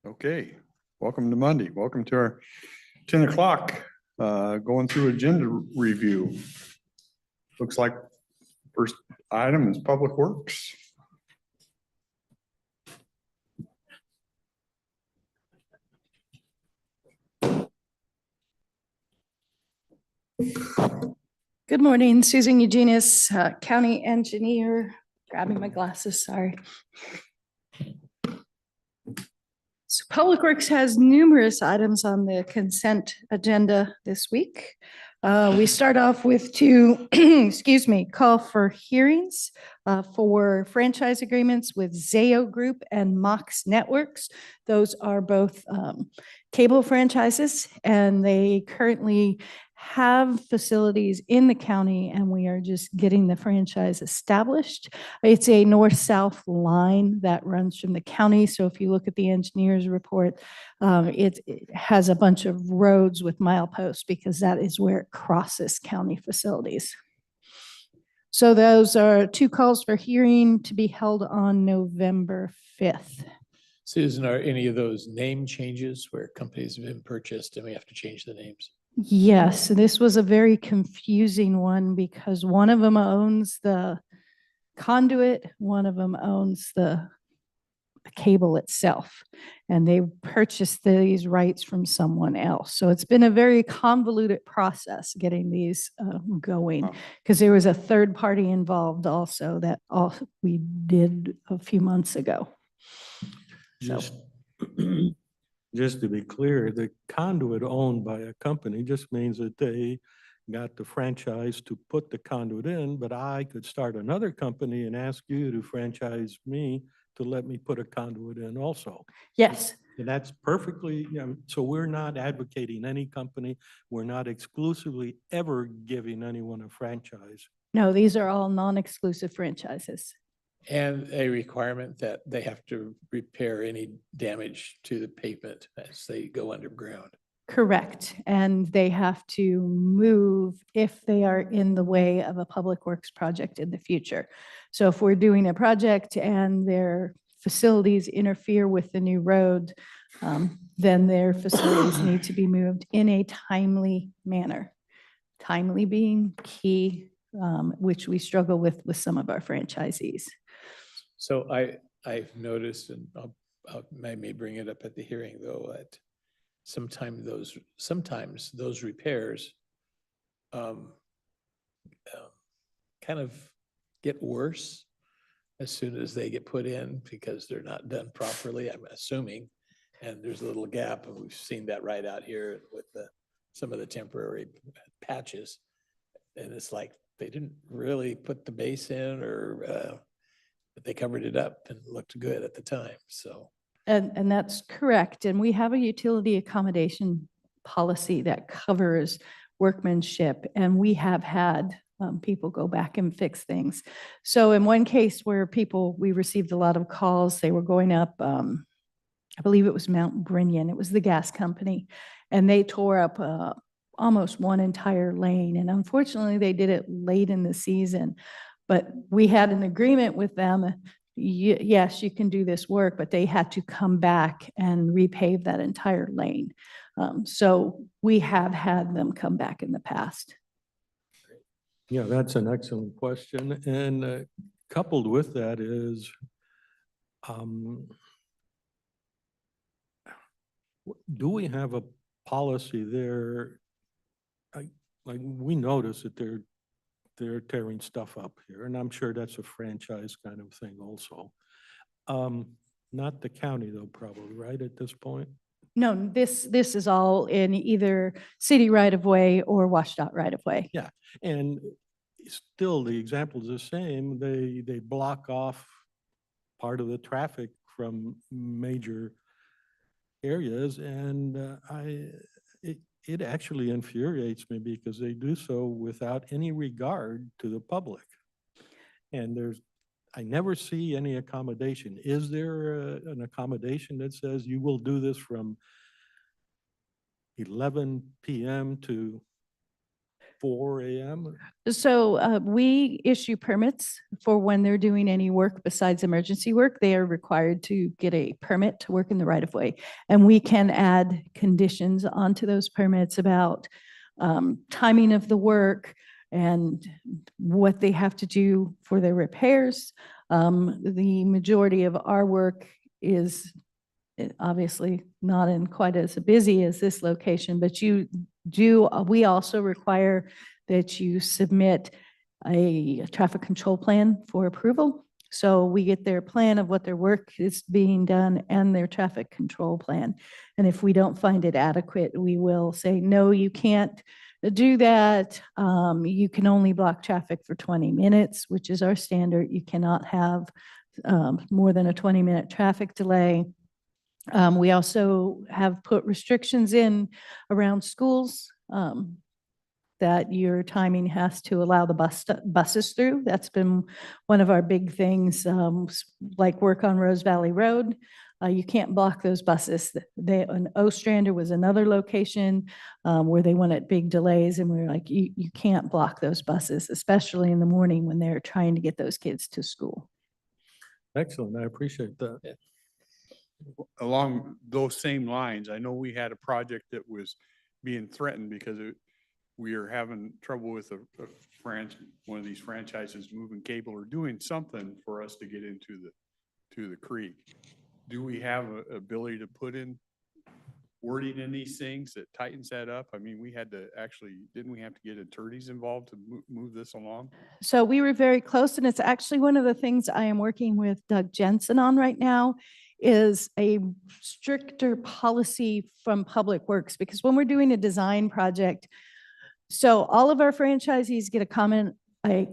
Okay, welcome to Monday. Welcome to our 10 o'clock going through agenda review. Looks like first item is Public Works. Good morning, Susan Eugenius, County Engineer. Grabbing my glasses, sorry. So Public Works has numerous items on the consent agenda this week. We start off with two, excuse me, call for hearings for franchise agreements with Zayo Group and Mox Networks. Those are both cable franchises, and they currently have facilities in the county, and we are just getting the franchise established. It's a north-south line that runs from the county. So if you look at the engineer's report, it has a bunch of roads with mileposts because that is where it crosses county facilities. So those are two calls for hearing to be held on November 5th. Susan, are any of those name changes where companies have been purchased and we have to change the names? Yes, this was a very confusing one because one of them owns the conduit, one of them owns the cable itself, and they purchased these rights from someone else. So it's been a very convoluted process getting these going because there was a third party involved also that we did a few months ago. Just to be clear, the conduit owned by a company just means that they got the franchise to put the conduit in, but I could start another company and ask you to franchise me to let me put a conduit in also. Yes. And that's perfectly, so we're not advocating any company. We're not exclusively ever giving anyone a franchise. No, these are all non-exclusive franchises. And a requirement that they have to repair any damage to the pavement as they go underground. Correct. And they have to move if they are in the way of a public works project in the future. So if we're doing a project and their facilities interfere with the new road, then their facilities need to be moved in a timely manner. Timely being key, which we struggle with some of our franchisees. So I've noticed, and I may bring it up at the hearing though, that sometimes those repairs kind of get worse as soon as they get put in because they're not done properly, I'm assuming. And there's a little gap, and we've seen that right out here with some of the temporary patches. And it's like they didn't really put the base in, or but they covered it up and looked good at the time. So. And that's correct. And we have a utility accommodation policy that covers workmanship. And we have had people go back and fix things. So in one case where we received a lot of calls, they were going up, I believe it was Mount Brinion. It was the gas company. And they tore up almost one entire lane. And unfortunately, they did it late in the season. But we had an agreement with them. Yes, you can do this work, but they had to come back and repave that entire lane. So we have had them come back in the past. Yeah, that's an excellent question. And coupled with that is, do we have a policy there? Like we notice that they're tearing stuff up here, and I'm sure that's a franchise kind of thing also. Not the county though, probably, right, at this point? No, this is all in either city right of way or WashDOT right of way. Yeah, and still the example is the same. They block off part of the traffic from major areas, and it actually infuriates me because they do so without any regard to the public. And I never see any accommodation. Is there an accommodation that says you will do this from 11 p.m. to 4 AM? So we issue permits for when they're doing any work besides emergency work. They are required to get a permit to work in the right of way. And we can add conditions onto those permits about timing of the work and what they have to do for their repairs. The majority of our work is obviously not in quite as busy as this location, but we also require that you submit a traffic control plan for approval. So we get their plan of what their work is being done and their traffic control plan. And if we don't find it adequate, we will say, no, you can't do that. You can only block traffic for 20 minutes, which is our standard. You cannot have more than a 20-minute traffic delay. We also have put restrictions in around schools that your timing has to allow the buses through. That's been one of our big things, like work on Rose Valley Road. You can't block those buses. An Ostrander was another location where they wanted big delays, and we were like, you can't block those buses, especially in the morning when they're trying to get those kids to school. Excellent, I appreciate that. Along those same lines, I know we had a project that was being threatened because we are having trouble with one of these franchises moving cable or doing something for us to get into the creek. Do we have a ability to put in wording in these things that tightens that up? I mean, we had to actually, didn't we have to get attorneys involved to move this along? So we were very close, and it's actually one of the things I am working with Doug Jensen on right now is a stricter policy from Public Works, because when we're doing a design project, so all of our franchisees get a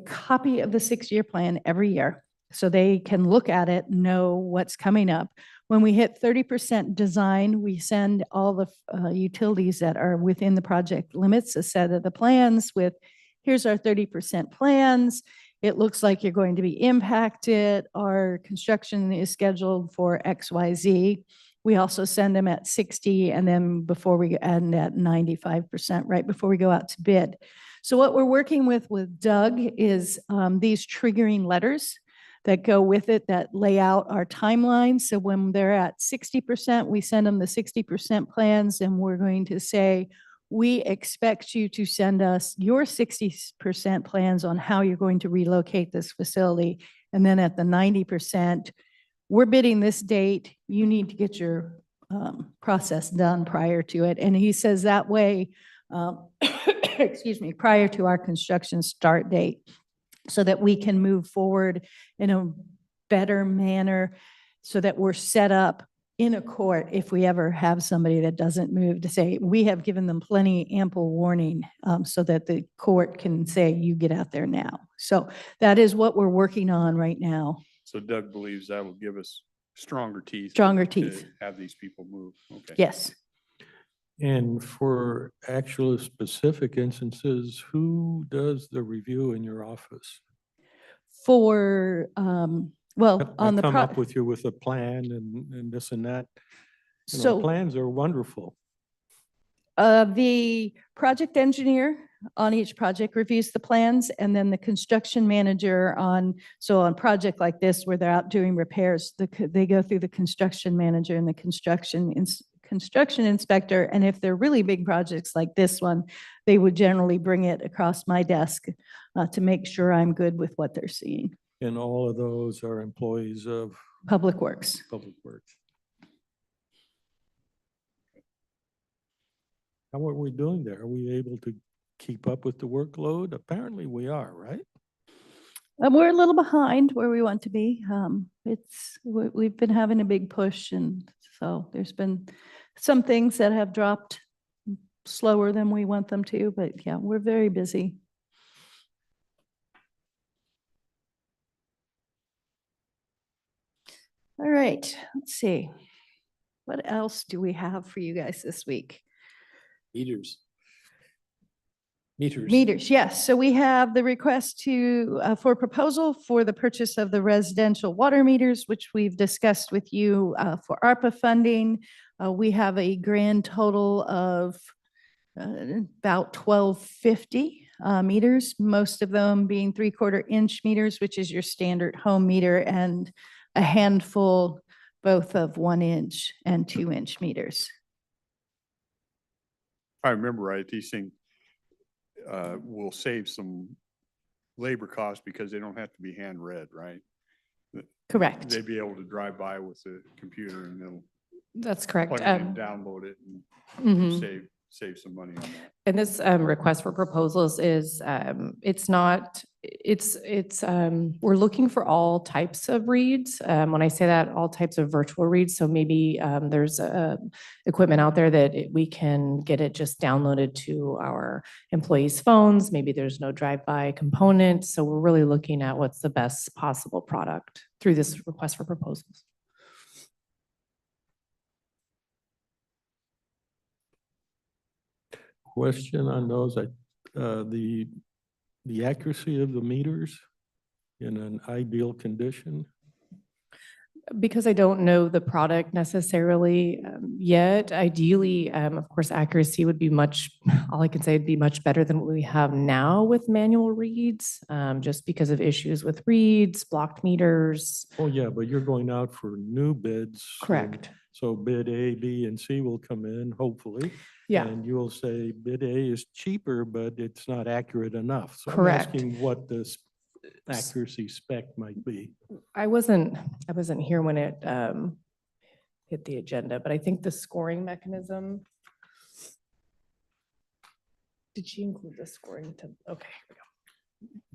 copy of the 6-year plan every year. So they can look at it, know what's coming up. When we hit 30% design, we send all the utilities that are within the project limits a set of the plans with, here's our 30% plans. It looks like you're going to be impacted. Our construction is scheduled for XYZ. We also send them at 60, and then before we end at 95%, right before we go out to bid. So what we're working with Doug is these triggering letters that go with it that lay out our timeline. So when they're at 60%, we send them the 60% plans, and we're going to say, we expect you to send us your 60% plans on how you're going to relocate this facility. And then at the 90%, we're bidding this date. You need to get your process done prior to it. And he says that way, excuse me, prior to our construction start date, so that we can move forward in a better manner, so that we're set up in a court if we ever have somebody that doesn't move, to say, we have given them plenty ample warning, so that the court can say, you get out there now. So that is what we're working on right now. So Doug believes that will give us stronger teeth. Stronger to teeth. have these people move. Okay. Yes. And for actual specific instances, who does the review in your office? For, well, I on the come up with you with a plan and this and that. You know, so plans are wonderful. the project engineer on each project reviews the plans, and then the construction manager on project like this where they're out doing repairs, they go through the construction manager and the construction inspector. And if they're really big projects like this one, they would generally bring it across my desk to make sure I'm good with what they're seeing. And all of those are employees of Public Works. Public Works. How are we doing there? Are we able to keep up with the workload? Apparently we are, right? We're a little behind where we want to be. We've been having a big push, and so there's been some things that have dropped slower than we want them to, but yeah, we're very busy. All right, let's see. What else do we have for you guys this week? Meters. Meters, yes. So we have the request for proposal for the purchase of the residential water meters, which we've discussed with you for ARPA funding. We have a grand total of about $1,250 meters, most of them being 3/4 inch meters, which is your standard home meter, and a handful both of 1 inch and 2 inch meters. If I remember right, these things will save some labor costs because they don't have to be hand read, right? Correct. They'd be able to drive by with the computer and they'll That's correct. plug it in, download it, and Mhm. save some money on that. And this request for proposals is, it's not, we're looking for all types of reads. When I say that, all types of virtual reads, so maybe there's equipment out there that we can get it just downloaded to our employees' phones. Maybe there's no drive-by component. So we're really looking at what's the best possible product through this request for proposals. Question on those, the accuracy of the meters in an ideal condition? Because I don't know the product necessarily yet, ideally, of course, accuracy would be much, all I can say would be much better than what we have now with manual reads, just because of issues with reads, blocked meters. Oh, yeah, but you're going out for new bids. and Correct. So bid A, B, and C will come in, hopefully. Yeah, And you'll say bid A is cheaper, but it's not accurate enough. So I'm Correct. asking what the accuracy spec might be. I wasn't here when it hit the agenda, but I think the scoring mechanism. Did she include the scoring to, okay.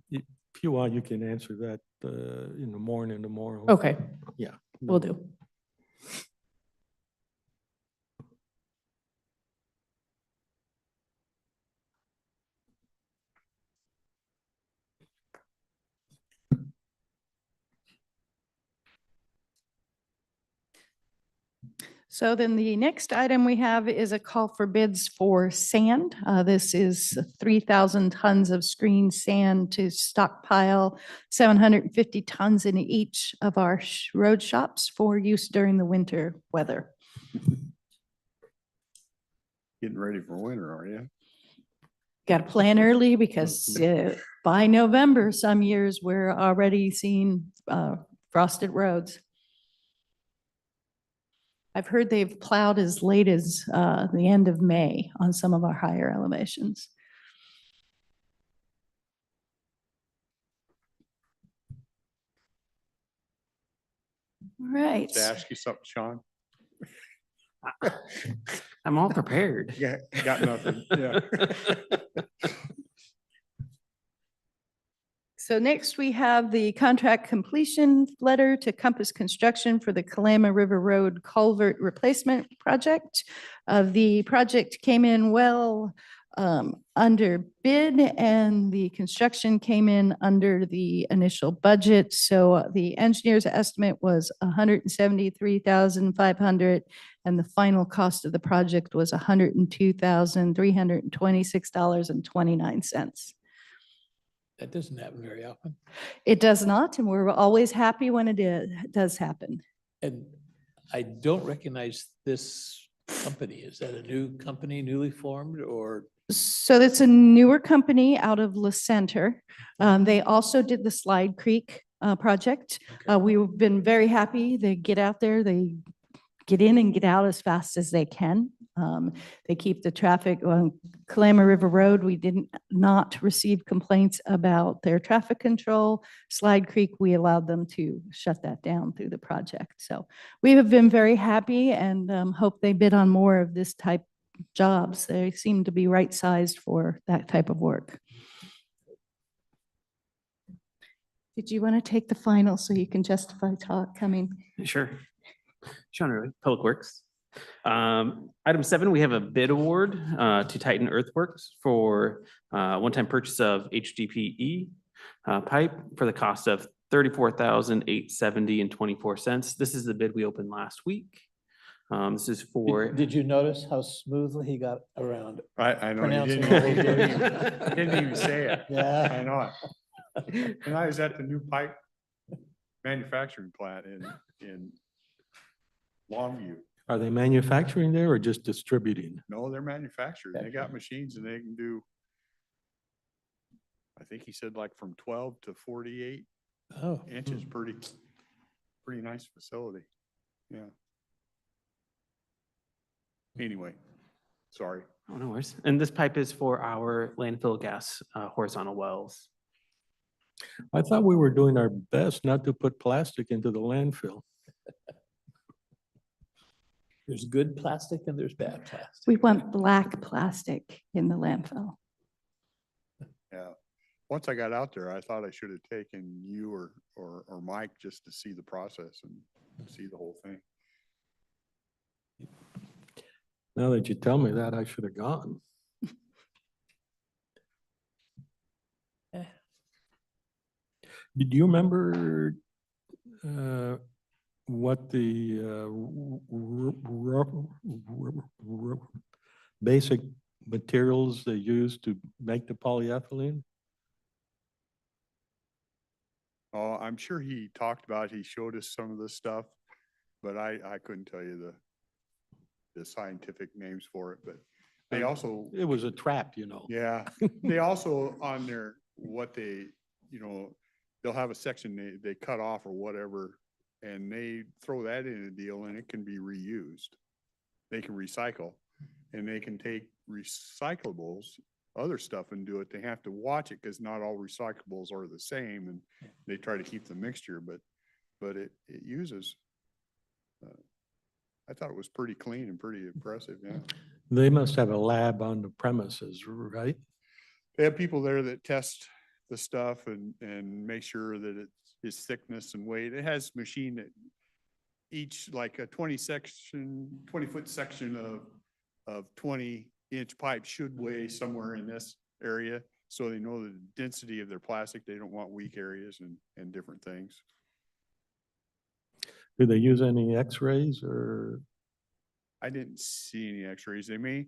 If you want, you can answer that in the morning tomorrow. Okay, Yeah. will do. So then the next item we have is a call for bids for sand. This is 3,000 tons of screen sand to stockpile 750 tons in each of our road shops for use during the winter weather. Getting ready for winter, are you? Got to plan early because by November, some years, we're already seeing frosted roads. I've heard they've plowed as late as the end of May on some of our higher elevations. All right. To ask you something, Sean? I'm all prepared. Yeah, got nothing, yeah. So next we have the contract completion letter to Compass Construction for the Kalama River Road Culvert Replacement Project. The project came in well under bid, and the construction came in under the initial budget. So the engineer's estimate was $173,500, and the final cost of the project was $102,326.29. That doesn't happen very often. It does not, and we're always happy when it does happen. And I don't recognize this company. Is that a new company, newly formed, or? So it's a newer company out of La Center. They also did the Slide Creek project. We've been very happy. They get out there, they get in and get out as fast as they can. They keep the traffic on Kalama River Road. We did not receive complaints about their traffic control. Slide Creek, we allowed them to shut that down through the project. So we have been very happy and hope they bid on more of this type jobs. They seem to be right-sized for that type of work. Did you want to take the final so you can justify coming? Sure. Sean Early, Public Works. Item 7, we have a bid award to Titan Earthworks for one-time purchase of HDPE pipe for the cost of $34,870.24. This is the bid we opened last week. This is for. Did you notice how smoothly he got around? I know, you Pronouncing didn't all those even, words. didn't even say it. Yeah. I know it. And I was at the new pipe manufacturing plant in Longview. Are they manufacturing there or just distributing? No, they're manufacturing. They got machines and they can do I think he said like from 12 to 48 Oh. inches, pretty nice facility. Yeah. Anyway, sorry. Oh, no worries. And this pipe is for our landfill gas horizontal wells. I thought we were doing our best not to put plastic into the landfill. There's good plastic and there's bad plastic. We want black plastic in the landfill. Yeah. Once I got out there, I thought I should have taken you or Mike just to see the process and see the whole thing. Now that you tell me that, I should have gone. Did you remember what the basic materials they use to make the polyethylene? Oh, I'm sure he talked about, he showed us some of the stuff, but I couldn't tell you the scientific names for it, but they also, It was a trap, you know. yeah, they also on their, what they, you know, they'll have a section they cut off or whatever, and they throw that in a deal and it can be reused. They can recycle and they can take recyclables, other stuff and do it. They have to watch it because not all recyclables are the same and they try to keep the mixture, but it uses, I thought it was pretty clean and pretty impressive, yeah. They must have a lab on the premises, right? They have people there that test the stuff and make sure that it's thickness and weight. It has machine that each, like a 20-foot section of 20-inch pipe should weigh somewhere in this area. So they know the density of their plastic. They don't want weak areas and different things. Do they use any x-rays or? I didn't see any x-rays. They may,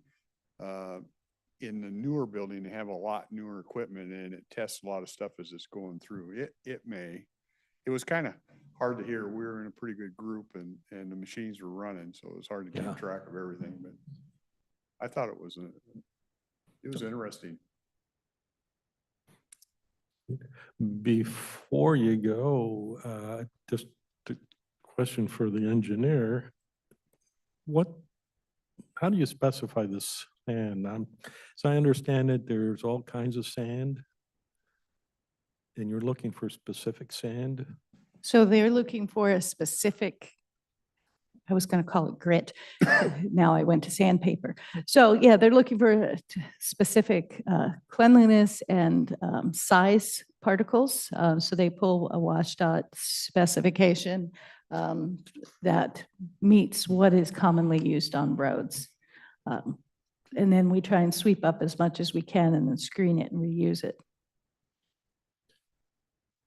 in the newer building, they have a lot newer equipment and it tests a lot of stuff as it's going through. It may. It was kind of hard to hear. We were in a pretty good group and the machines were running, so it was hard to Yeah. keep track of everything, but I thought it was interesting. Before you go, just a question for the engineer. How do you specify this sand? So I understand that there's all kinds of sand and you're looking for specific sand. So they're looking for a specific, I was going to call it grit. Now I went to sandpaper. So yeah, they're looking for a specific cleanliness and size particles. So they pull a WashDOT specification that meets what is commonly used on roads. And then we try and sweep up as much as we can and then screen it and reuse it.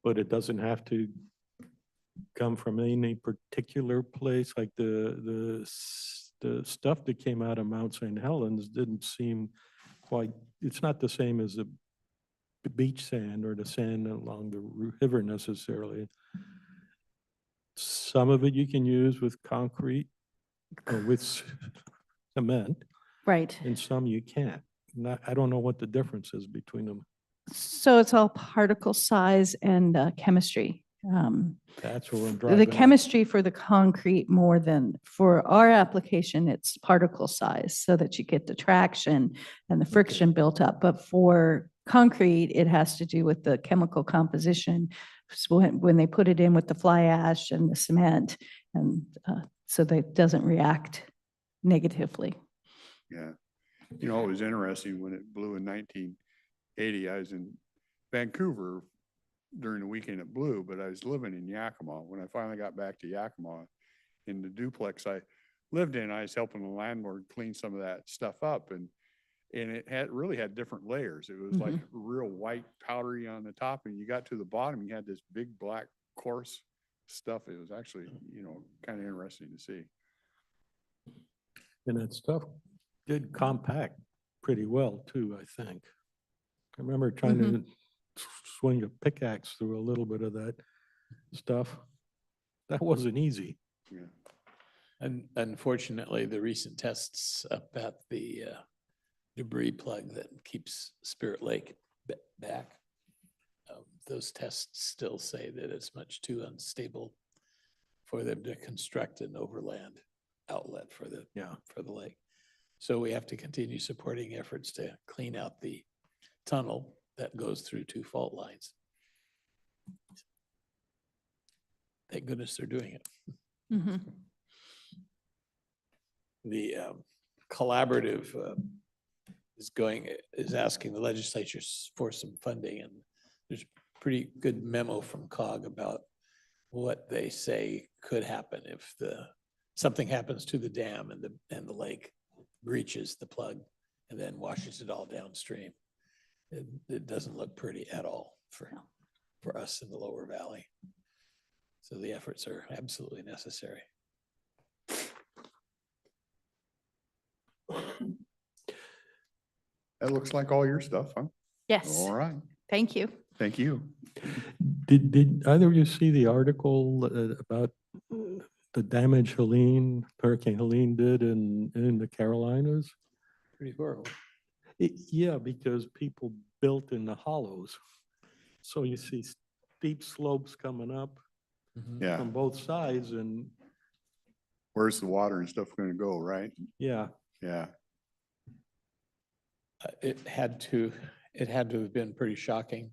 But it doesn't have to come from any particular place, like the stuff that came out of Mount St. Helens didn't seem quite, it's not the same as the beach sand or the sand along the river necessarily. Some of it you can use with concrete or with cement, Right. and some you can't. I don't know what the difference is between them. So it's all particle size and chemistry. That's where I'm driving. The chemistry for the concrete more than for our application, it's particle size so that you get the traction and the friction built up. But for concrete, it has to do with the chemical composition. So when they put it in with the fly ash and the cement, and so that it doesn't react negatively. Yeah. You know, it was interesting when it blew in 1980. I was in Vancouver during the weekend it blew, but I was living in Yakima. When I finally got back to Yakima, in the duplex I lived in, I was helping the landlord clean some of that stuff up, and it really had different layers. It was like real white powdery on the top, and you got to the bottom, you had this big black coarse stuff. It was actually, you know, kind of interesting to see. And that stuff did compact pretty well too, I think. I remember trying to swing a pickaxe through a little bit of that stuff. That wasn't easy. Yeah. And unfortunately, the recent tests up at the debris plug that keeps Spirit Lake back Those tests still say that it's much too unstable for them to construct an overland outlet for the, for the lake. So we have to continue supporting efforts to clean out the tunnel that goes through two fault lines. Thank goodness they're doing it. Mhm. The collaborative is asking the legislature for some funding, and there's a pretty good memo from COG about what they say could happen if something happens to the dam and the lake breaches the plug and then washes it all downstream. It doesn't look pretty at all for us in the lower valley. So the efforts are absolutely necessary. That looks like all your stuff, huh? Yes, All right. thank you. Thank you. Did either of you see the article about the damage Hurricane Helene did in the Carolinas? Pretty horrible. Yeah, because people built in the hollows. So you see steep slopes coming up Yeah. from both sides and Where's the water and stuff gonna go, right? yeah. Yeah. It had to have been pretty shocking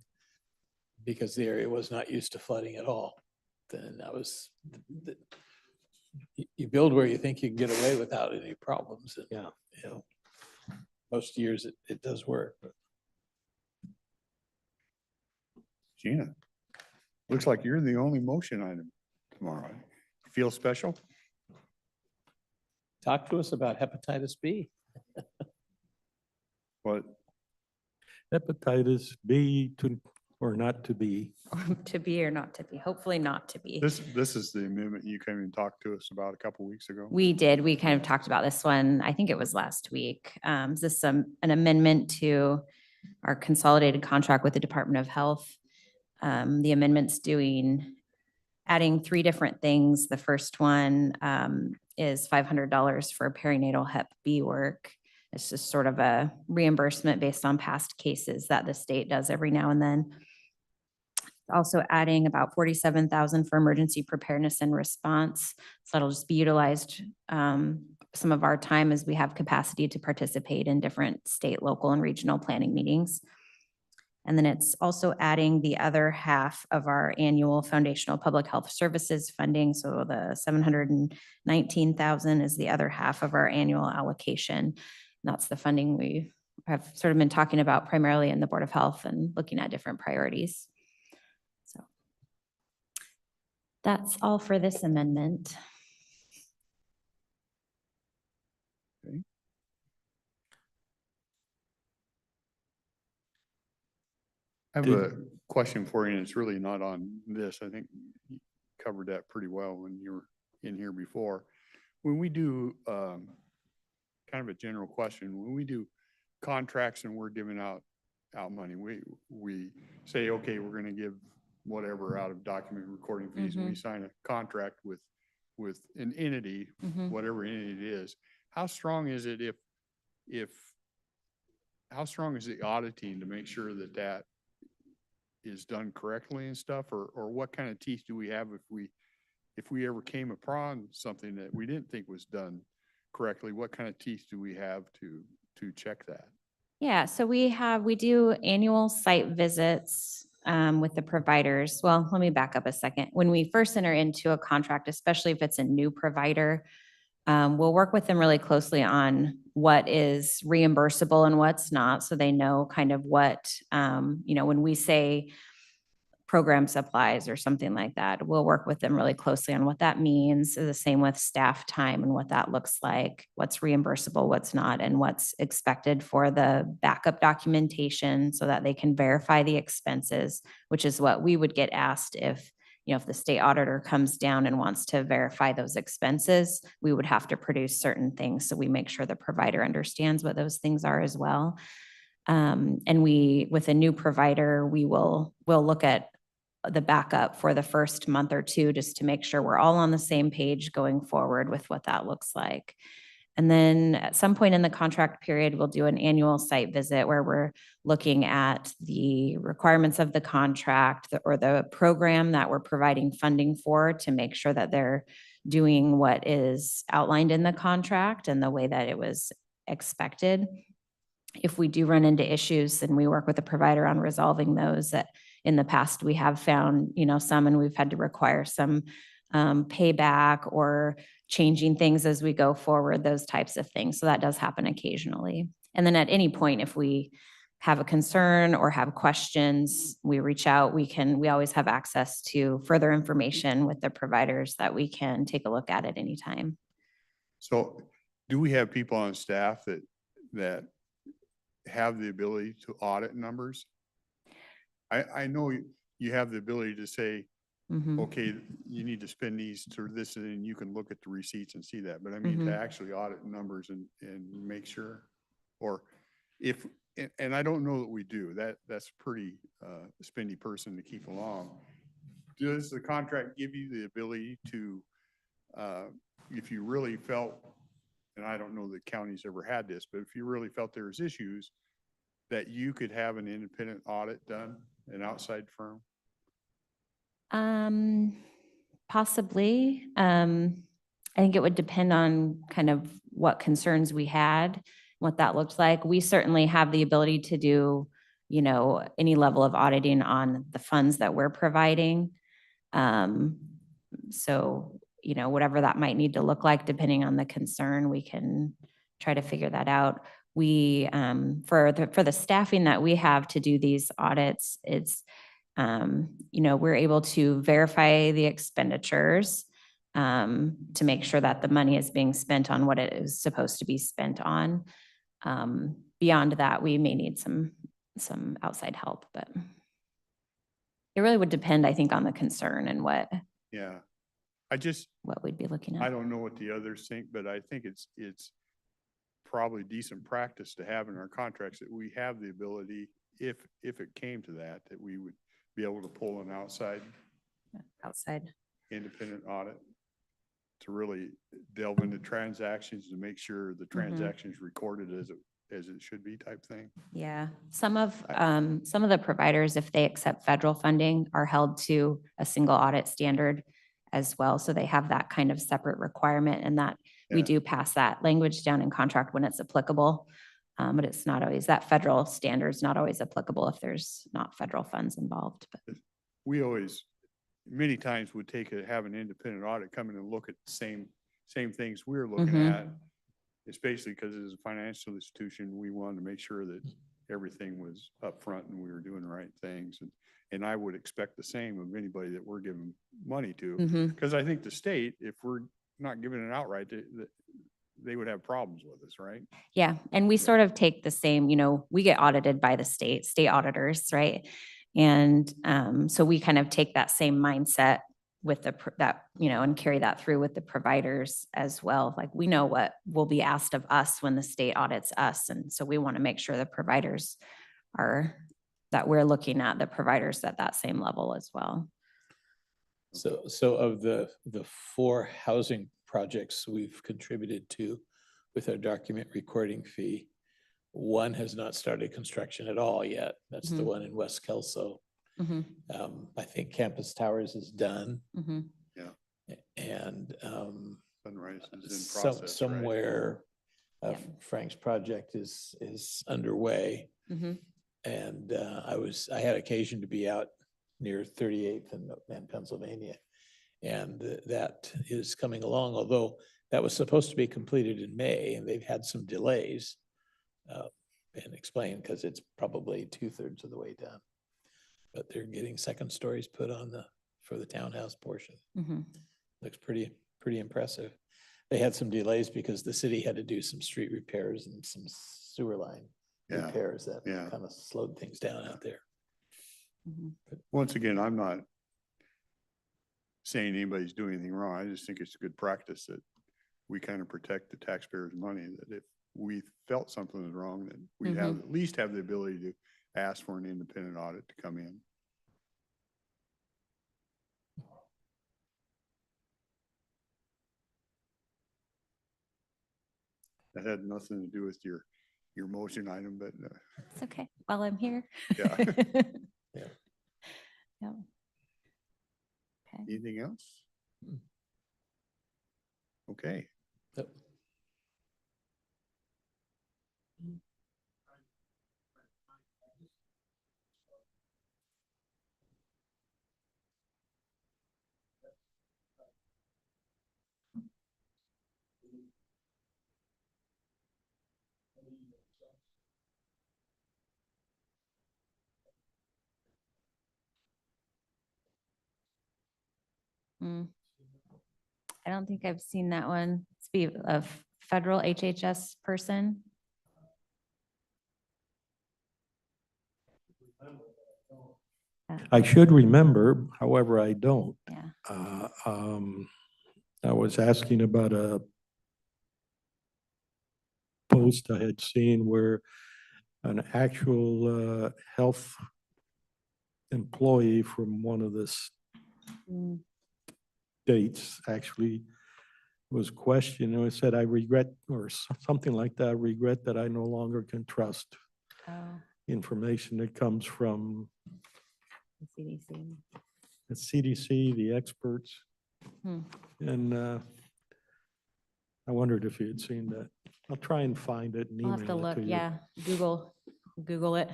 because the area was not used to flooding at all. Then that was, you build where you think you can get away without any problems. And, Yeah. you know, most years it does work. But Gina, looks like you're the only motion item tomorrow. Feel special? talk to us about hepatitis B. What? Hepatitis B or not to be. To be or not to be, hopefully not to be. This is the amendment you came and talked to us about a couple weeks ago. We did, we kind of talked about this one, I think it was last week. Is this an amendment to our consolidated contract with the Department of Health? The amendment's adding 3 different things. The first one is $500 for perinatal Hep B work. It's just sort of a reimbursement based on past cases that the state does every now and then. Also adding about $47,000 for emergency preparedness and response. So that'll just be utilized some of our time as we have capacity to participate in different state, local, and regional planning meetings. And then it's also adding the other half of our annual foundational public health services funding. So the $719,000 is the other half of our annual allocation. And that's the funding we have sort of been talking about primarily in the Board of Health and looking at different priorities. So that's all for this amendment. Okay. I have a question for you, and it's really not on this. I think you covered that pretty well when you were in here before. When we do, kind of a general question, when we do contracts and we're giving out money, we say, okay, we're gonna give whatever out of document recording fees, and we sign a contract with an entity, whatever entity it is. How strong is it how strong is the auditing to make sure that that is done correctly and stuff, or what kind of teeth do we have if we ever came upon something that we didn't think was done correctly? What kind of teeth do we have to check that? Yeah, so we do annual site visits with the providers. Well, let me back up a second. When we first enter into a contract, especially if it's a new provider, we'll work with them really closely on what is reimbursable and what's not, so they know kind of what, when we say program supplies or something like that, we'll work with them really closely on what that means. The same with staff time and what that looks like, what's reimbursable, what's not, and what's expected for the backup documentation so that they can verify the expenses, which is what we would get asked if the state auditor comes down and wants to verify those expenses, we would have to produce certain things. So we make sure the provider understands what those things are as well. And with a new provider, we'll look at the backup for the first month or two, just to make sure we're all on the same page going forward with what that looks like. And then at some point in the contract period, we'll do an annual site visit where we're looking at the requirements of the contract or the program that we're providing funding for to make sure that they're doing what is outlined in the contract and the way that it was expected. If we do run into issues, then we work with the provider on resolving those. That in the past, we have found, some, and we've had to require some payback or changing things as we go forward, those types of things. So that does happen occasionally. And then at any point, if we have a concern or have questions, we reach out. We always have access to further information with the providers that we can take a look at any time. So do we have people on staff that have the ability to audit numbers? I know you have the ability to say, Mhm. okay, you need to spend these to this, and then you can look at the receipts and see that. But I mean, to Mhm. actually audit numbers and make sure, or if, and I don't know that we do, that's pretty spendy person to keep along. Does the contract give you the ability to, if you really felt, and I don't know that county's ever had this, but if you really felt there was issues, that you could have an independent audit done, an outside firm? Possibly. I think it would depend on kind of what concerns we had, what that looked like. We certainly have the ability to do, any level of auditing on the funds that we're providing. So, whatever that might need to look like, depending on the concern, we can try to figure that out. We, for the staffing that we have to do these audits, it's, we're able to verify the expenditures to make sure that the money is being spent on what it is supposed to be spent on. Beyond that, we may need some outside help, but it really would depend, I think, on the concern and what Yeah. we'd be looking I at. don't know what the others think, but I think it's probably decent practice to have in our contracts that we have the ability, if it came to that we would be able to pull an outside independent audit to really delve into transactions to make sure the transactions recorded as it should be type thing. Yeah, some of the providers, if they accept federal funding, are held to a single audit standard as well. So they have that kind of separate requirement, and that we Yeah. do pass that language down in contract when it's applicable. But it's not always, that federal standard is not always applicable if there's not federal funds involved. But We always, many times would have an independent audit come in and look at the same things we're looking at. It's basically because as a financial institution, we wanted to make sure that everything was upfront and we were doing the right things. And I would expect the same of anybody that we're giving money to. Because I think the state, if we're not giving it outright, they would have problems with us, right? yeah, and we sort of take the same, we get audited by the state auditors, right? And so we kind of take that same mindset with and carry that through with the providers as well. Like, we know what will be asked of us when the state audits us. And so we want to make sure the providers that we're looking at the providers at that same level as well. So of the 4 housing projects we've contributed to with our document recording fee, 1 has not started construction at all yet. That's the one in West Kelso. I think Campus Towers is done. And Sunrise is in process, right? somewhere Frank's project is underway. And I had occasion to be out near 38th and Pennsylvania. And that is coming along, although that was supposed to be completed in May, and they've had some delays. And explained because it's probably 2/3 of the way done. But they're getting second stories put on for the townhouse portion. Looks pretty impressive. They had some delays because the city had to do some street repairs and some sewer line repairs that kind of slowed things down out there. But once again, I'm not saying anybody's doing anything wrong. I just think it's a good practice that we kind of protect the taxpayers' money, that if we felt something was wrong, then we'd have at least have the ability to ask for an independent audit to come in. That had nothing to do with your motion item, but It's okay, while I'm here. Yeah. Yeah. Yeah. Okay. anything else? Okay. Yep. Mm. I don't think I've seen that one. It's be a federal HHS person. I should remember, however, I don't. Yeah. I was asking about a post I had seen where an actual health employee from one of the Mm. states actually was questioned and said, I regret, or something like that, I regret that I no longer can trust Oh, information that comes from the CDC. the CDC, the experts. Hmm. And I wondered if you had seen that. I'll try and find it and I'll have to email it look, to you. yeah, Google it.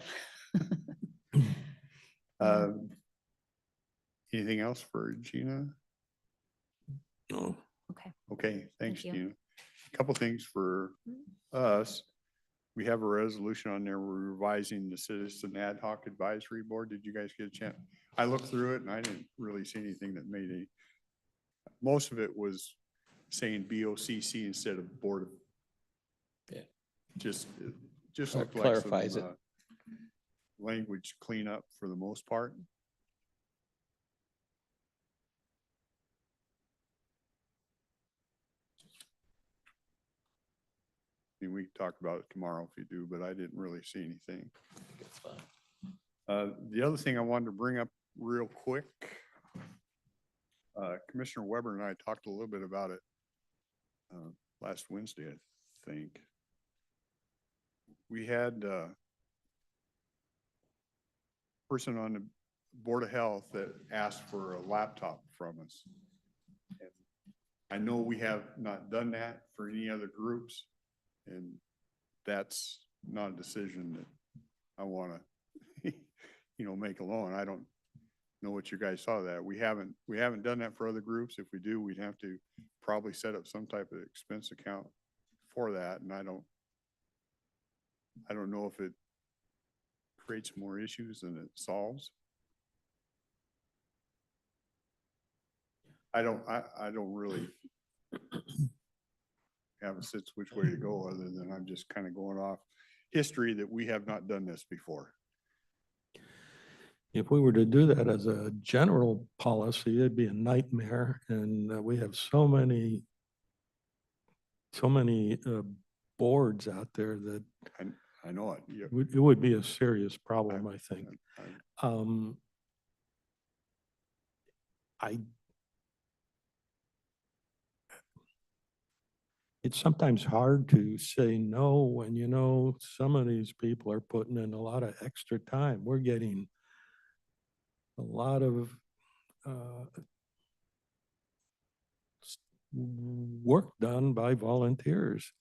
Um, Anything else for Gina? No. Okay. Okay, thanks, you. Gina. Couple things for us. We have a resolution on there. We're revising the Citizen Ad Hoc Advisory Board. Did you guys get a chance? I looked through it and I didn't really see anything that made any. Most of it was saying BOCC instead of Board of. Yeah. Just Clar- looked like clarifies some, it. language cleanup for the most part. I mean, we can talk about it tomorrow if you do, but I didn't really see anything. It's fine. The other thing I wanted to bring up real quick, Commissioner Weber and I talked a little bit about it last Wednesday, I think. We had a person on the Board of Health that asked for a laptop from us. And I know we have not done that for any other groups, and that's not a decision that I want to, make alone. I don't know what you guys saw that. We haven't done that for other groups. If we do, we'd have to probably set up some type of expense account for that. And I don't know if it creates more issues than it solves. I don't really have a sense which way to go, other than I'm just kind of going off history that we have not done this before. If we were to do that as a general policy, it'd be a nightmare. And we have so many boards out there that I know it. Yeah. it would be a serious problem, I think. I- It's sometimes hard to say no when some of these people are putting in a lot of extra time. We're getting a lot of work done by volunteers.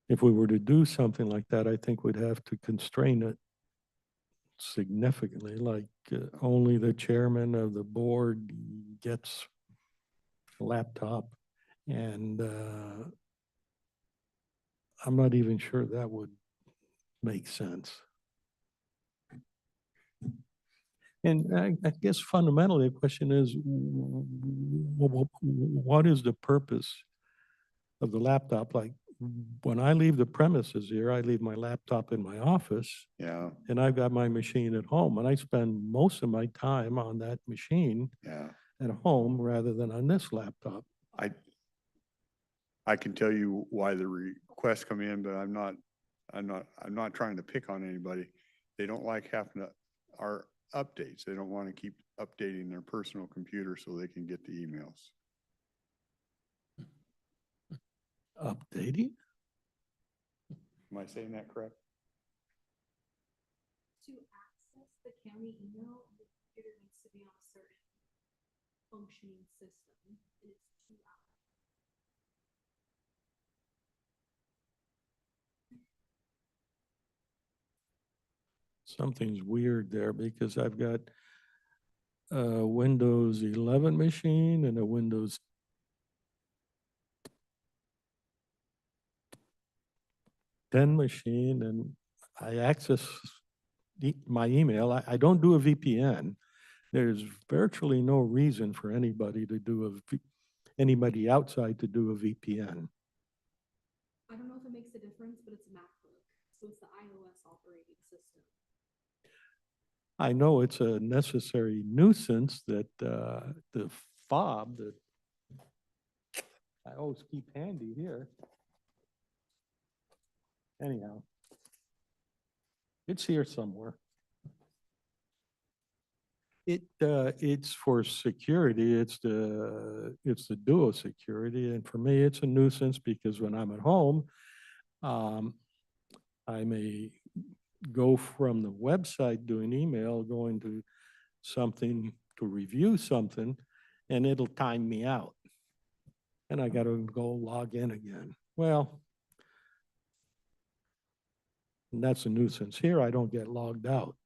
If we were to do something like that, I think we'd have to constrain it significantly, like only the chairman of the board gets a laptop. And I'm not even sure that would make sense. And I guess fundamentally, the question is, what is the purpose of the laptop? Like, when I leave the premises here, I leave my laptop in my office. Yeah, And I've got my machine at home, and I spend most of my time on that machine yeah. at home rather than on this laptop. I can tell you why the requests come in, but I'm not trying to pick on anybody. They don't like having to, updates. They don't want to keep updating their personal computer so they can get the emails. Updating? Am I saying that correct? To access the county email, the computer needs to be on a certain functioning system. And it's 2 hours. Something's weird there because I've got a Windows 11 machine and a Windows 10 machine, and I access my email. I don't do a VPN. There's virtually no reason for anybody to do anybody outside to do a VPN. I don't know if it makes a difference, but it's a MacBook. So it's the iOS operating system. I know it's a necessary nuisance that the fob that I always keep handy here. Anyhow, it's here somewhere. It's for security. It's the duo security, and for me, it's a nuisance because when I'm at home, I may go from the website doing email, going to something to review something, and it'll time me out. And I gotta go log in again. Well, and that's a nuisance. Here, I don't get logged out.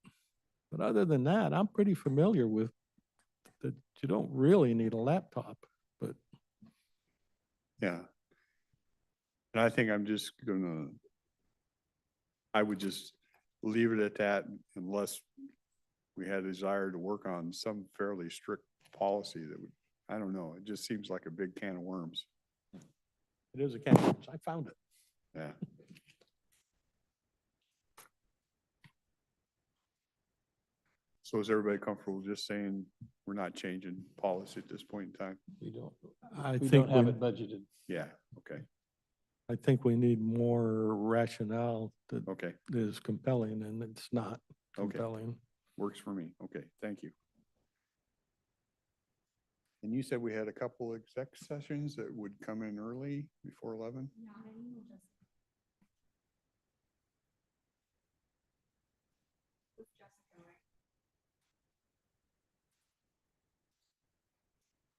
But other than that, I'm pretty familiar with that you don't really need a laptop, but Yeah. And I think I'm just I would just leave it at that unless we had a desire to work on some fairly strict policy that would, I don't know, it just seems like a big can of worms. it is a can of worms. I found it. Yeah. So is everybody comfortable just saying we're not changing policy at this point in time? We don't, I we think don't have it budgeted. Yeah, okay, I think we need more rationale that okay, is compelling, and it's not Okay. compelling. works for me. Okay, thank you. And you said we had a couple exec sessions that would come in early before 11? Yeah, I emailed Jessica. With Jessica, right?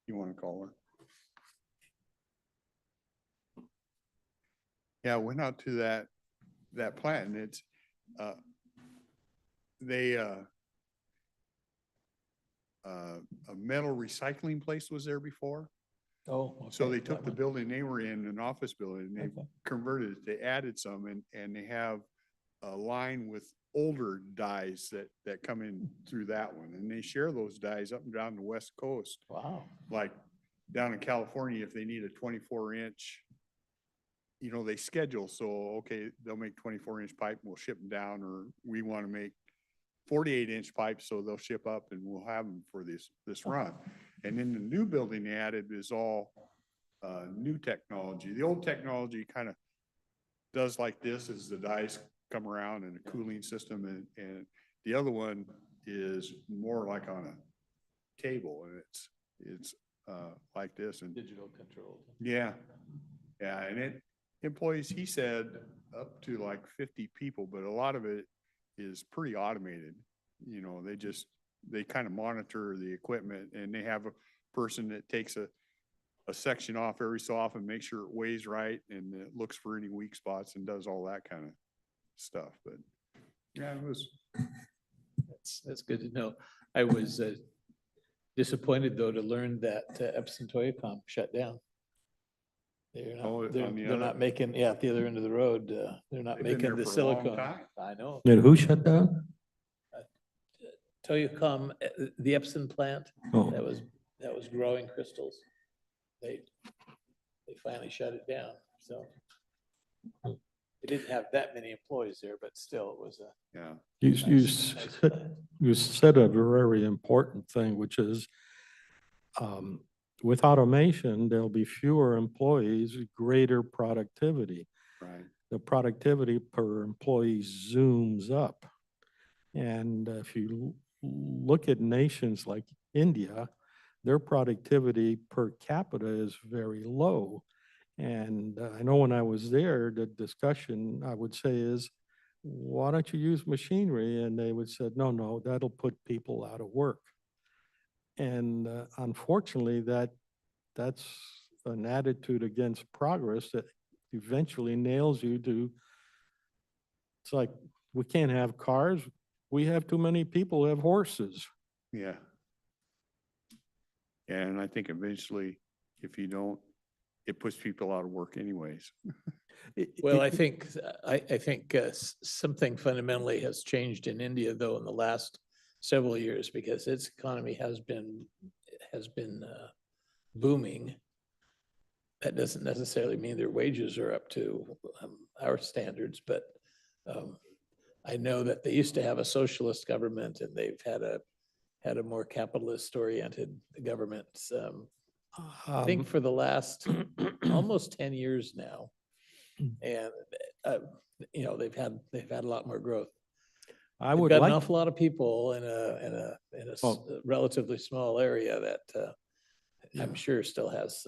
You want to call her? Yeah, I went out to that plant and it's, a metal recycling place was there before. Oh. So okay, they that took the one. building they were in, an office building, and they Okay. converted it, they added some and they have a line with older dyes that come in through that one. And they share those dyes up and down the West Coast. Wow. Like down in California, if they need a 24-inch, they schedule, so, okay, they'll make 24-inch pipe and we'll ship them down, or we want to make 48-inch pipes, so they'll ship up and we'll have them for this run. And then the new building they added is all new technology. The old technology kind of does like this as the dies come around in a cooling system, and the other one is more like on a table, and it's like this, and Digital control. yeah, and it employs, he said, up to like 50 people, but a lot of it is pretty automated. They kind of monitor the equipment, and they have a person that takes a section off every so often, make sure it weighs right, and it looks for any weak spots and does all that kind of stuff. But yeah, it was, That's good to know. I was disappointed though to learn that Epson Toyacom shut down. They're Oh, not, they're, on the they're other- not making, at the other end of the road, they're not They've been making there the for a long silicone. time. I know. And who shut down? Toyacom, the Epson plant, Oh, that was growing crystals. They finally shut it down, so. They didn't have that many employees there, but still it was a yeah, nice plant. you said a very important thing, which is with automation, there'll be fewer employees, greater productivity. right. The productivity per employee zooms up. And if you look at nations like India, their productivity per capita is very low. And I know when I was there, the discussion I would say is, why don't you use machinery? And they would say, no, no, that'll put people out of work. And unfortunately, that's an attitude against progress that eventually nails you to, it's like, we can't have cars. We have too many people who have horses. Yeah. And I think eventually, if you don't, it puts people out of work anyways. Well, I think, I think something fundamentally has changed in India, though, in the last several years, because its economy has been booming. That doesn't necessarily mean their wages are up to our standards, but I know that they used to have a socialist government, and they've had a more capitalist-oriented government. I think for the last almost 10 years now. And, you know, they've had a lot more growth. I They've would got an like, awful lot of people in Oh. relatively small area that I'm Yeah. sure still has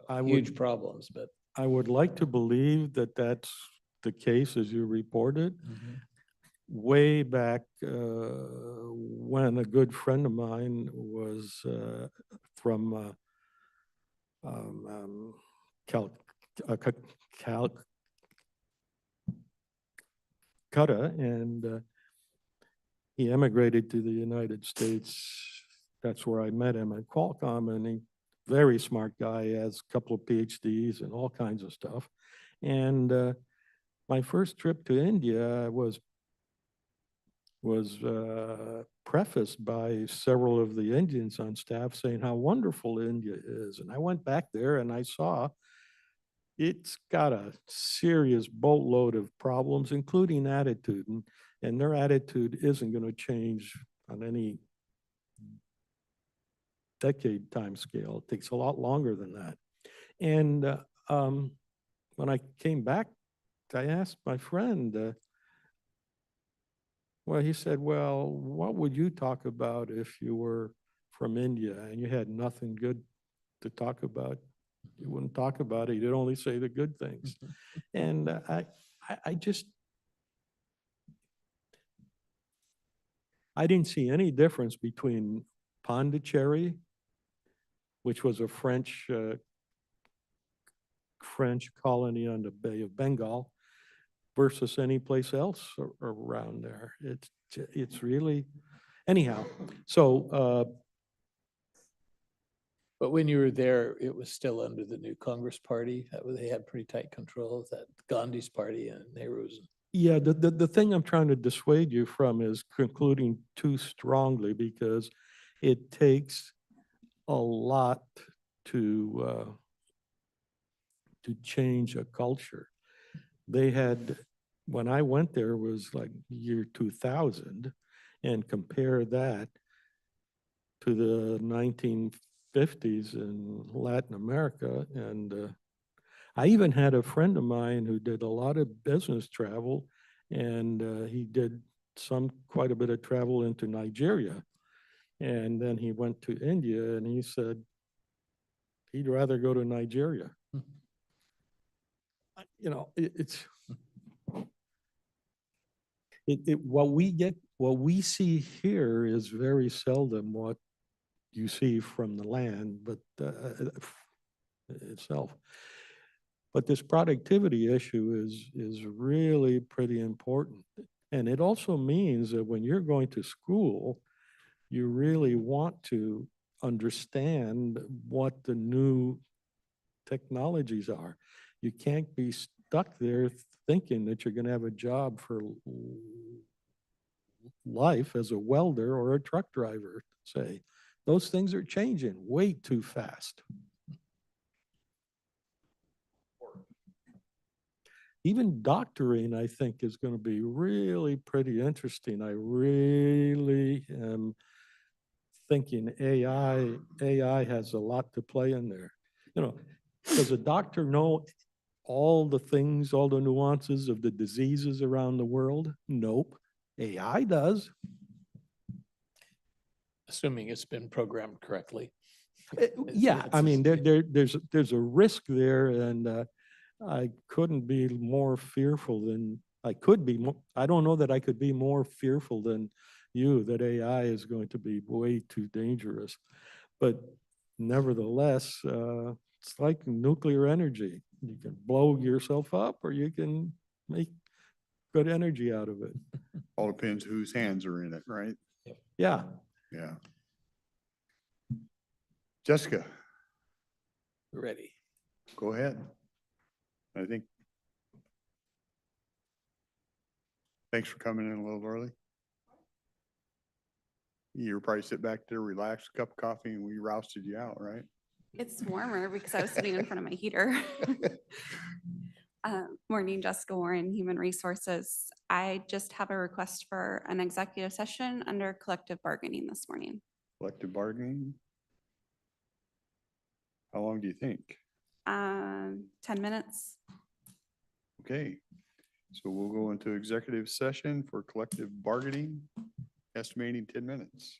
I huge would, problems, but. I would like to believe that that's the case as you reported. Way back when a good friend of mine was from Cal, Calcutta, and he emigrated to the United States. That's where I met him at Qualcomm, and he, very smart guy, has a couple of PhDs and all kinds of stuff. And my first trip to India was prefaced by several of the Indians on staff saying how wonderful India is. And I went back there and I saw it's got a serious boatload of problems, including attitude. And their attitude isn't going to change on any decade time scale. It takes a lot longer than that. And when I came back, I asked my friend, well, he said, well, what would you talk about if you were from India and you had nothing good to talk about? You wouldn't talk about it. You'd only say the good things. And I just, I didn't see any difference between Pondicherry, which was a French colony on the Bay of Bengal, versus any place else around there. It's really, anyhow. So But when you were there, it was still under the new Congress Party. They had pretty tight control of that, Gandhi's party and Nehru's. yeah, the thing I'm trying to dissuade you from is concluding too strongly, because it takes a lot to change a culture. They had, when I went there was like year 2000, and compare that to the 1950s in Latin America. And I even had a friend of mine who did a lot of business travel, and he did quite a bit of travel into Nigeria. And then he went to India, and he said he'd rather go to Nigeria. You know, what we see here is very seldom what you see from the land, but itself. But this productivity issue is really pretty important. And it also means that when you're going to school, you really want to understand what the new technologies are. You can't be stuck there thinking that you're going to have a job for life as a welder or a truck driver, say. Those things are changing way too fast. Even doctoring, I think, is going to be really pretty interesting. I really am thinking AI has a lot to play in there. You know, does a doctor know all the things, all the nuances of the diseases around the world? Nope. AI does. assuming it's been programmed correctly. Yeah, I mean, there. there's a risk there, and I couldn't be more fearful than, I could be more, I don't know that I could be more fearful than you, that AI is going to be way too dangerous. But nevertheless, it's like nuclear energy. You can blow yourself up or you can make good energy out of it. All depends whose hands are in it, right? Yeah. Yeah. Jessica, Ready. go ahead. I think. Thanks for coming in a little early. You're probably sit back there, relax, cup of coffee, and we rousted you out, right? It's warmer because I was sitting in front of my heater. Morning, Jessica Warren, Human Resources. I just have a request for an executive session under collective bargaining this morning. Collective bargaining. How long do you think? 10 minutes. Okay, so we'll go into executive session for collective bargaining, estimating 10 minutes.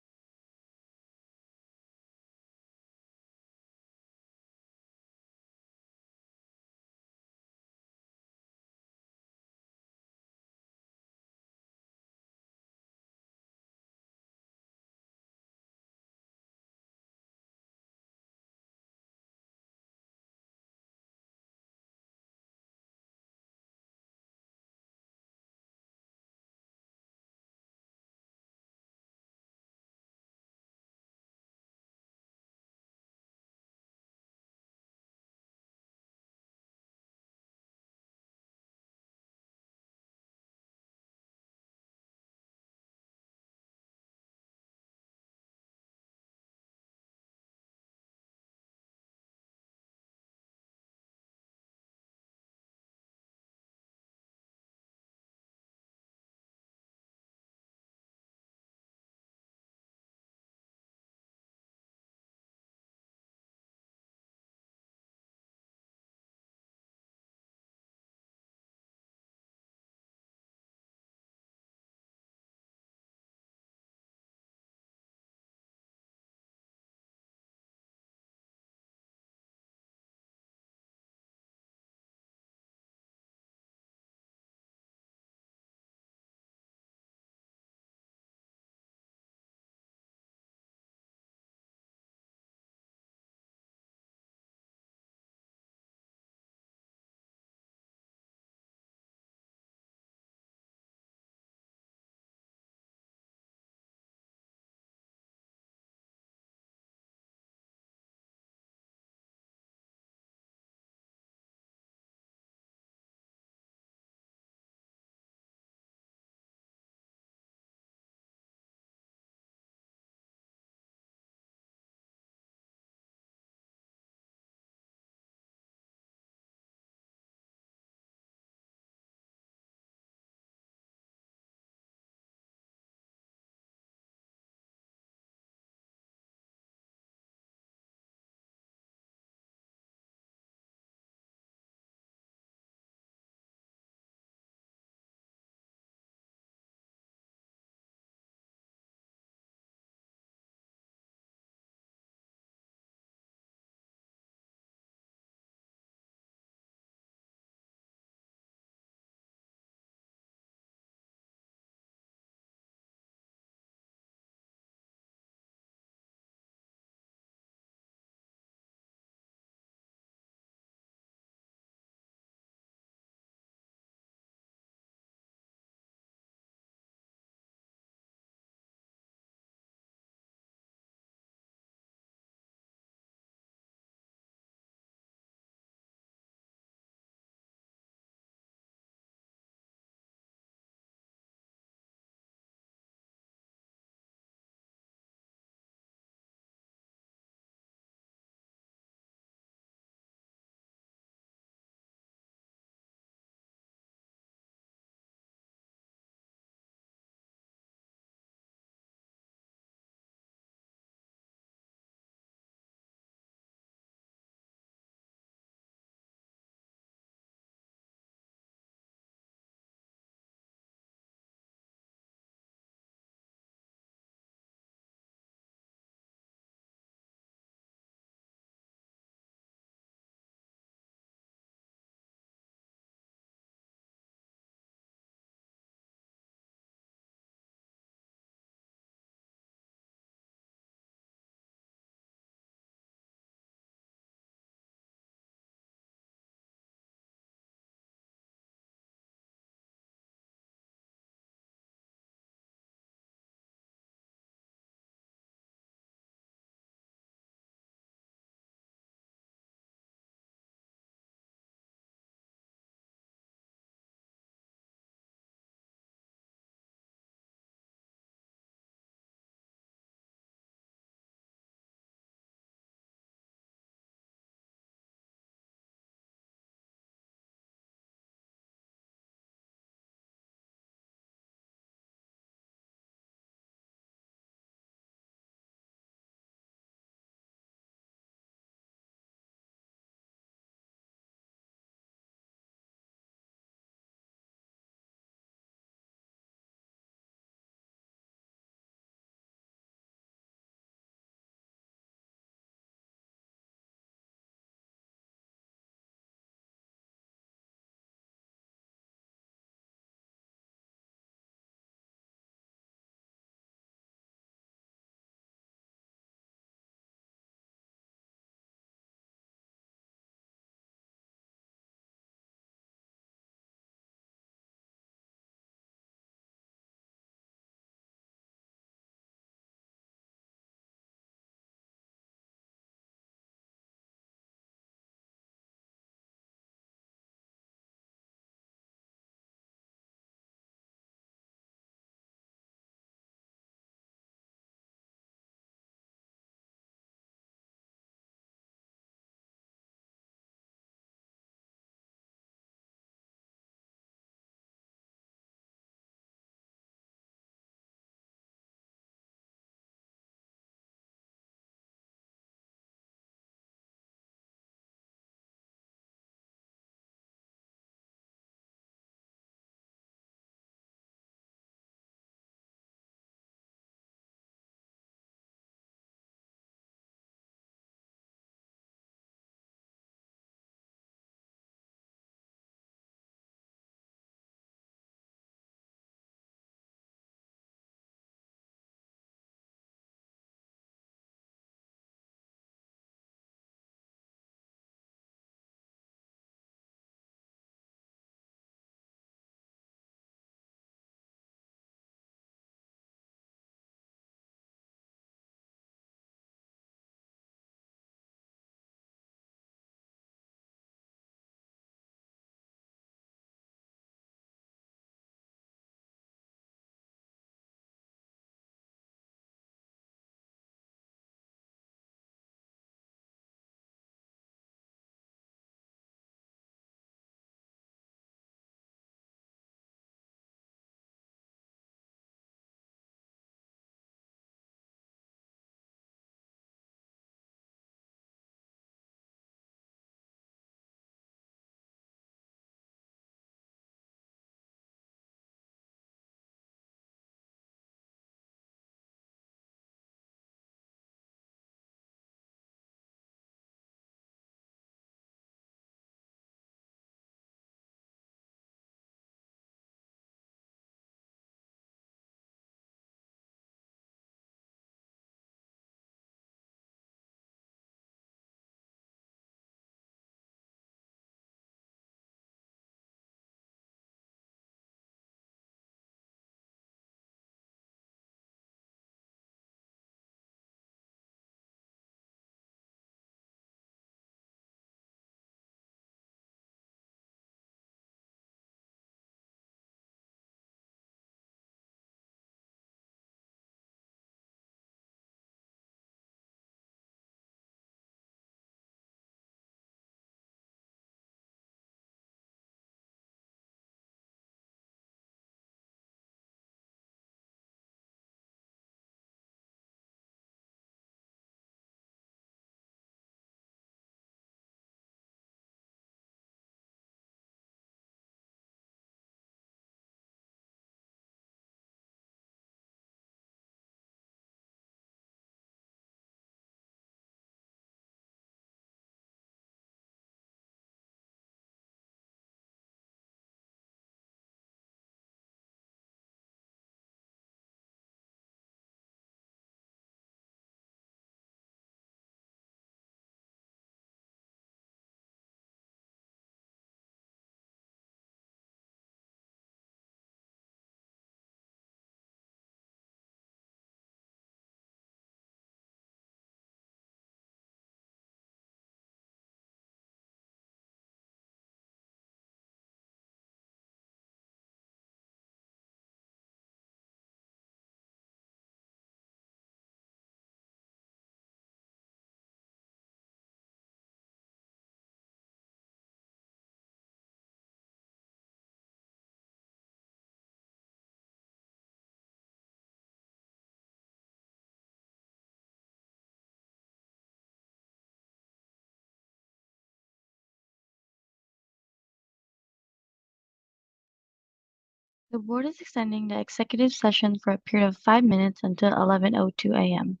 The board is extending the executive session for a period of 5 minutes until 11:02 a.m.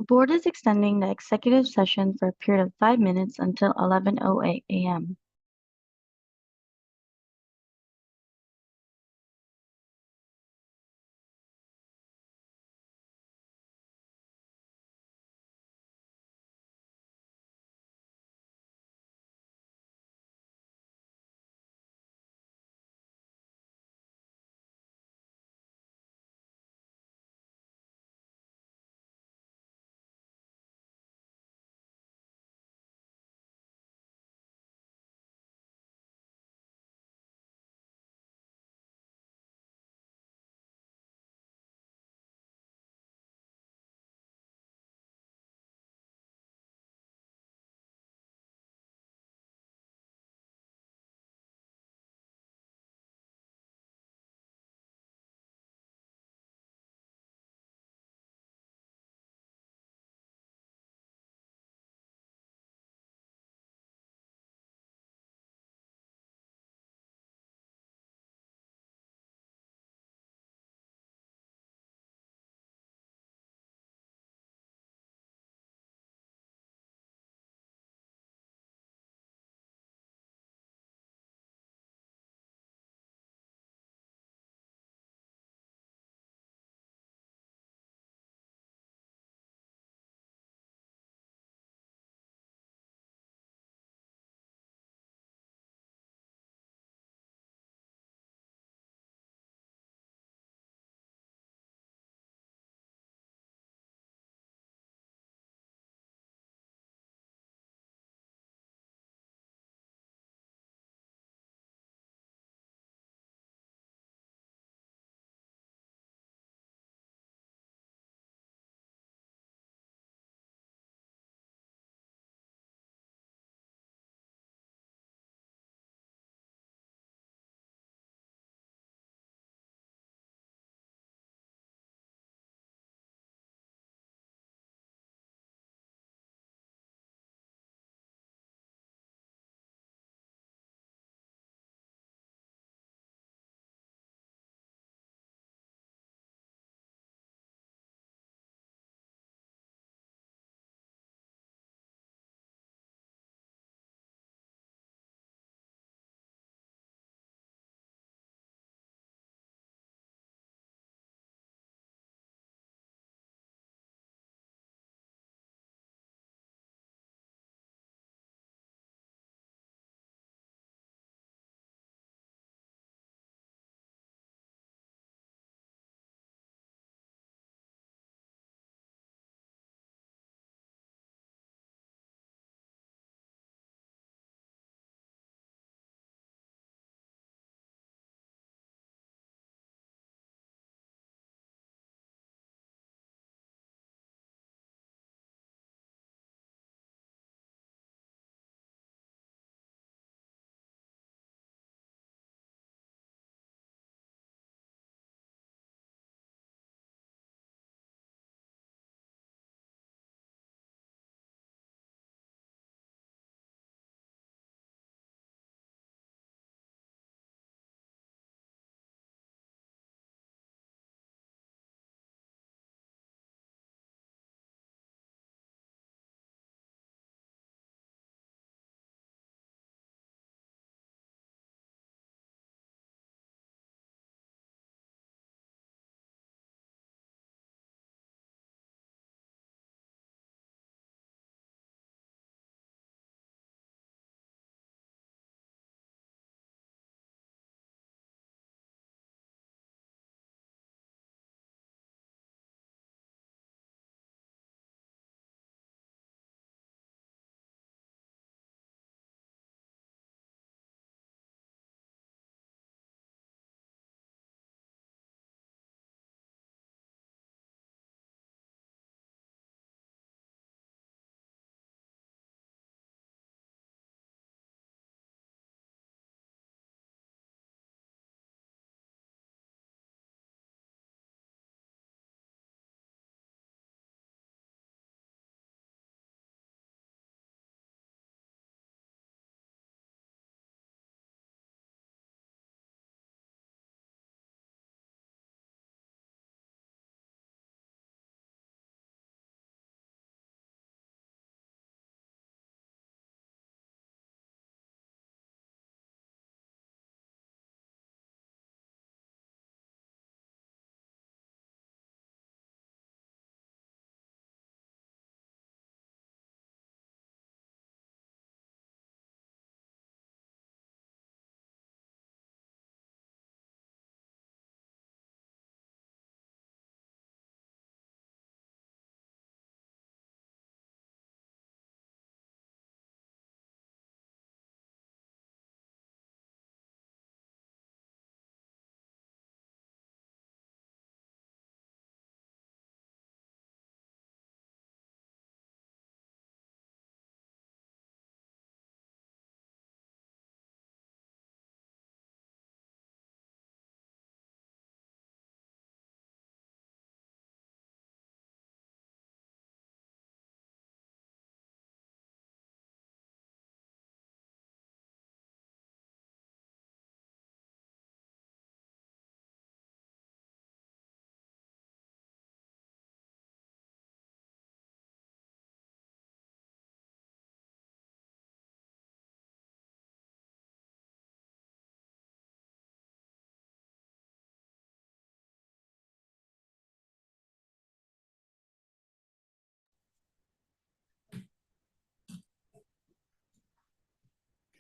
Board is extending the executive session for a period of 5 minutes until 11:08 a.m.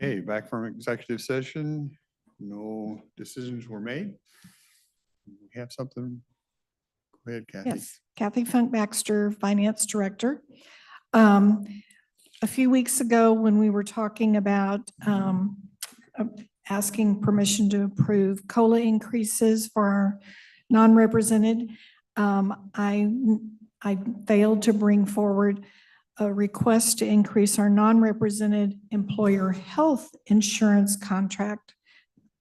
Okay, back from executive session. No decisions were made. We have something. Go ahead, Kathy. Yes, Kathy Funk Baxter, Finance Director. A few weeks ago, when we were talking about asking permission to approve COLA increases for our non-represented, I failed to bring forward a request to increase our non-represented employer health insurance contract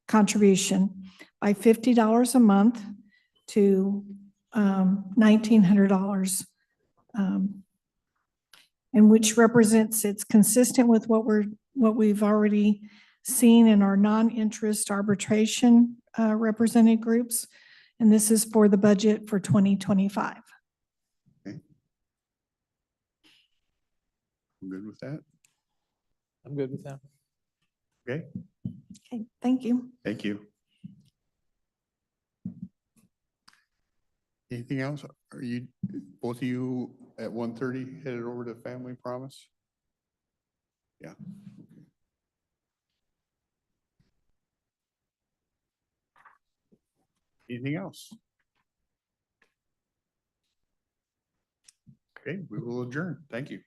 contribution by $50 a month to $1,900, and which represents, it's consistent with what we've already seen in our non-interest arbitration represented groups. And this is for the budget for 2025. I'm good with that. I'm good with that. Okay, Okay, thank you. thank you. Anything else? Are you, both of you at 1:30 headed over to Family Promise? Yeah. Anything else? Okay, we will adjourn. Thank you.